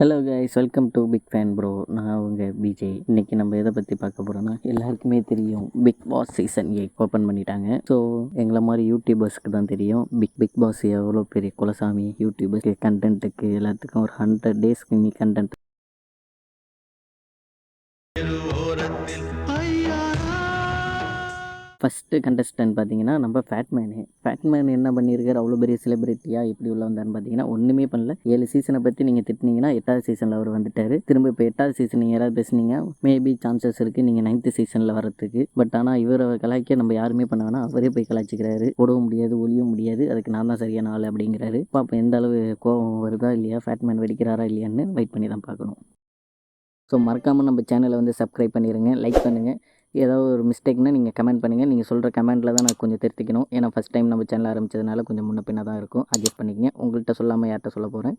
Hello guys, welcome to big fan bro. நான் உங்கள் PJ. இன்றைக்கி நம்ம எதை பற்றி பார்க்க போகிறோன்னா, எல்லாருக்குமே தெரியும் பிக் பாஸ் சீசன் 8 ஓப்பன் பண்ணிட்டாங்க. ஸோ எங்களை மாதிரி யூடியூபர்ஸ்க்கு தான் தெரியும் பிக் பாஸ் எவ்வளோ பெரிய குலசாமி. யூடியூபர்ஸ்க்கு கண்டென்ட்டுக்கு எல்லாத்துக்கும் ஒரு 100 டேஸ்க்கு நீ கண்டென்ட். ஃபஸ்ட்டு கண்டஸ்டன்ட் பார்த்தீங்கன்னா நம்ம ஃபேட்மேன் என்ன பண்ணியிருக்காரு? அவ்வளோ பெரிய செலிபிரிட்டியாக எப்படி உள்ள வந்தார்னு பார்த்தீங்கன்னா ஒன்றுமே பண்ணல. 7 சீசனை பற்றி நீங்கள் திட்டினீங்கன்னா 8வது சீசனில் அவர் வந்துட்டார். திரும்ப இப்போ 8வது சீசன் நீங்கள் யாராவது பேசுனீங்க, மேபி சான்சஸ் இருக்குது நீங்கள் 9th சீசனில் வரத்துக்கு. பட் ஆனால் இவரை கலாய்க்க நம்ம யாருமே பண்ண வேணாம், அவரே போய் கலாய்ச்சிக்கிறாரு. ஓடவும் முடியாது, ஒளியும் முடியாது, அதுக்கு நான் தான் சரியான ஆள் அப்படிங்கிறாரு. பார்ப்போம் எந்த அளவு கோபம் வருதா இல்லையா, ஃபேட்மேன் வெடிக்கிறாரா இல்லையான்னு வெயிட் பண்ணி தான் பார்க்கணும். ஸோ மறக்காமல் நம்ம சேனலை வந்து சப்ஸ்கிரைப் பண்ணிடுங்க, லைக் பண்ணுங்கள். ஏதாவது ஒரு மிஸ்டேக்னால் நீங்கள் கமெண்ட் பண்ணுங்கள். நீங்கள் சொல்கிற கமெண்ட்டில் தான் நான் கொஞ்சம் திருத்திக்கணும். ஏன்னா ஃபஸ்ட் டைம் நம்ம சேனல் ஆரம்பித்ததுனால கொஞ்சம் முன்ன பின்ன தான் இருக்கும். அட்ஜஸ்ட் பண்ணிக்கங்க. உங்கள்கிட்ட சொல்லாமல் யார்கிட்ட சொல்ல போகிறேன்.